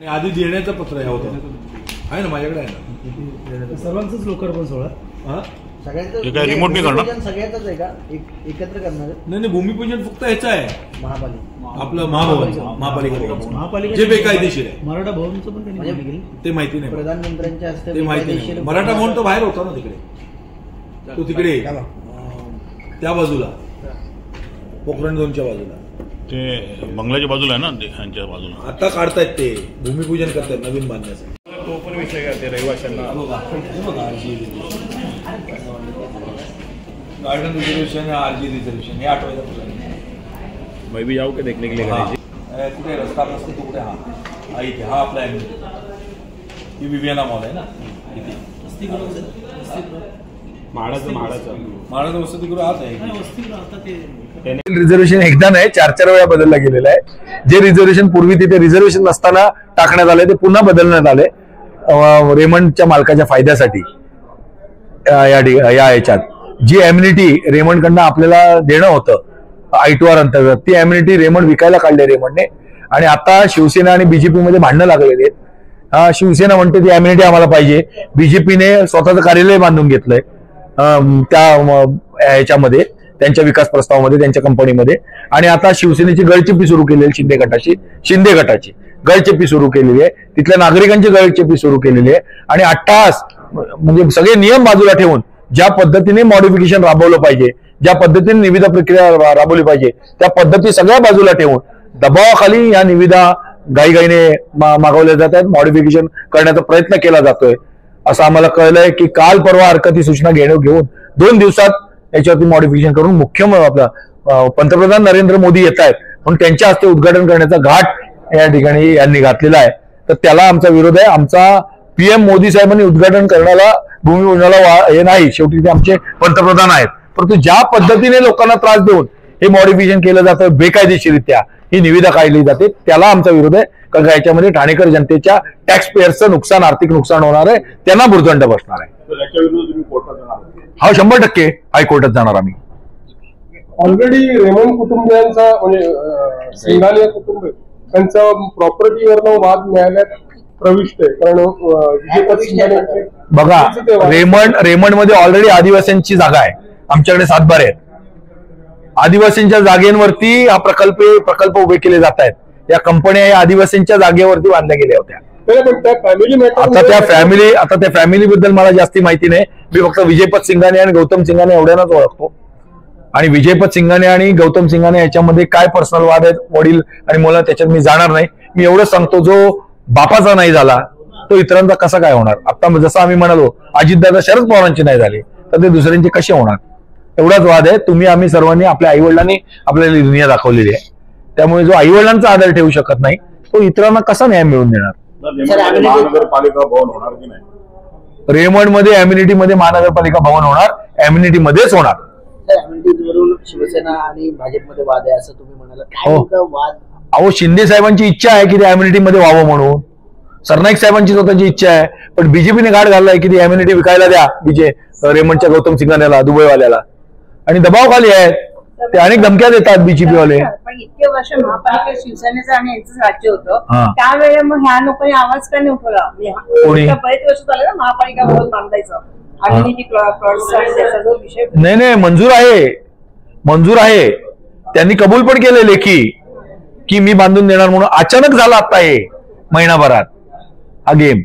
आणि आधी देण्याचं पत्र आहे होतं आहे ना माझ्याकडे आहे ना सर्वांचंच लोकार्पण सोहळा सगळ्यांचं रिमोट नाही करणार सगळ्यांचंच आहे का एकत्र करणार नाही भूमिपूजन फक्त ह्याचं आहे महापालिका आपलं महापालिका जे बेकायदेशीर आहे मराठा भवनचं पण त्यांनी माहिती केली ते माहिती नाही प्रधानमंत्र्यांच्या हस्ते ते माहिती नाही मराठा भवन तो बाहेर होता ना तिकडे तो तिकडे त्या बाजूला पोखरण 2च्या बाजूला ते बंगल्याच्या बाजूला आहे ना त्यांच्या बाजूला आता काढतायत ते भूमिपूजन करतायत नवीन बांधण्यासाठी तो पण विषय काय ते रहिवाशांना गार्डन रिझर्वेशन आरजी रिझर्वेशन हे आठवायचं पुढे मैं भी जाऊ के देखने के लिए कुठे रस्ता नसते तो कुठे हा इथे हा आपला ही विवियाना मॉल आहे ना इथे म्हाडाचं वसतिगृह हाच आहे रिझर्वेशन एकदा नाही 4-4 वेळा बदलला गेलेला आहे. जे रिझर्वेशन पूर्वी तिथे रिझर्वेशन नसताना टाकण्यात आले ते पुन्हा बदलण्यात आले रेमंडच्या मालकाच्या फायद्यासाठी. या याच्यात जी एम्युनिटी रेमंडकडनं आपल्याला देणं होतं I2R अंतर्गत ती एम्युनिटी रेमंड विकायला काढले रेमंडने आणि आता शिवसेना आणि बीजेपी मध्ये भांडणं लागलेली आहेत. शिवसेना म्हणते ती एम्युनिटी आम्हाला पाहिजे, बीजेपीने स्वतःचं कार्यालय बांधून घेतलंय त्या ह्याच्यामध्ये त्यांच्या विकास प्रस्तावामध्ये त्यांच्या कंपनीमध्ये आणि आता शिवसेनेची गळचेपी सुरू केलेली शिंदे गटाची गळचेपी सुरू केलेली आहे. तिथल्या नागरिकांची गळचेपी सुरू केलेली आहे आणि 8 तास म्हणजे सगळे नियम बाजूला ठेवून ज्या पद्धतीने मॉडिफिकेशन राबवलं पाहिजे, ज्या पद्धतीने निविदा प्रक्रिया राबवली पाहिजे त्या पद्धती सगळ्या बाजूला ठेवून दबावाखाली या निविदा घाईघाईने मागवल्या जात आहेत, मॉडिफिकेशन करण्याचा प्रयत्न केला जातोय असं आम्हाला कळलंय की काल परवा हरकती सूचना घेऊन 2 दिवसात याच्यावरती मॉडिफिकेशन करून आपला पंतप्रधान नरेंद्र मोदी येत आहेत म्हणून त्यांच्या हस्ते उद्घाटन करण्याचा घाट या ठिकाणी यांनी घातलेला आहे. तर त्याला आमचा विरोध आहे. आमचा PM मोदी साहेबांनी उद्घाटन करण्याला भूमिपूजनाला हे नाही, शेवटी ते आमचे पंतप्रधान आहेत. परंतु ज्या पद्धतीने लोकांना त्रास देऊन हे मॉडिफिकेशन केलं जातं बेकायदेशीरित्या ही निविदा काढली जाते त्याला आमचा विरोध आहे. कारण का याच्यामध्ये ठाणेकर जनतेच्या टॅक्स पेअर्सचं नुकसान आर्थिक नुकसान होणार आहे, त्यांना भुर्दंड बसणार आहे. हा 100% हायकोर्टात जाणार आम्ही. ऑलरेडी रेमंड कुटुंबियांचा म्हणजे सिंघानिया कुटुंब त्यांचा प्रॉपर्टीवरनं वाद न्यायालयात प्रविष्ट आहे. कारण बघा रेमंड मध्ये ऑलरेडी आदिवासींची जागा आहे, आमच्याकडे 7 बारे आहेत. आदिवासींच्या जागेवरती हा प्रकल्प उभे केले जात आहेत. या कंपन्या या आदिवासींच्या जागेवरती बांधल्या गेल्या होत्या. आता त्या फॅमिली बद्दल मला जास्ती माहिती नाही. मी फक्त विजयपत सिंघाने आणि गौतम सिंघाने एवढ्यानंच ओळखतो आणि विजयपत सिंघाने आणि गौतम सिंघाने याच्यामध्ये काय पर्सनल वाद आहेत वडील आणि मुलं त्याच्यात मी जाणार नाही. मी एवढं सांगतो जो बापाचा नाही झाला तो इतरांचा कसा काय होणार. आता जसं आम्ही म्हणालो अजितदादा शरद पवारांची नाही झाली तर ते दुसऱ्यांचे कसे होणार, एवढाच वाद आहे. आम्ही सर्वांनी आपल्या आईवडिलांनी आपल्याला दुनिया दाखवलेली आहे. त्यामुळे जो आईवडिलांचा आदर ठेवू शकत नाही तो इतरांना कसा न्याय मिळवून देणार. महानगरपालिका भवन होणार की नाही? रेमंड मध्ये एम्युनिटी मध्ये महानगरपालिका भवन होणार, एम्युनिटी मध्येच होणार. शिवसेना आणि भाजपमध्ये वाद आहे असं तुम्ही म्हणाला. वाद अहो शिंदे साहेबांची इच्छा आहे की ते एम्युनिटी मध्ये व्हावं म्हणून, सरनाईक साहेबांची स्वतःची इच्छा आहे, पण बीजेपीने घाट घाललाय की ती एम्युनिटी विकायला द्या रेमंडच्या गौतम सिंघानियाला दुबईवाल्याला आणि दबावाखाली आहेत ते अनेक धमक्या देतात बीजेपी वाले. पण इतके वर्ष महापालिका शिवसेनेचं आणि यांचं राज्य होतं त्यावेळेला मग ह्या लोकांनी आवाज का नाही उठवला. बरेच वर्ष झाले ना महापालिका भवन बांधायचं नाही मंजूर आहे. त्यांनी कबूल पण केले लेखी की मी बांधून देणार म्हणून. अचानक झाला आता हे महिनाभरात हा गेम.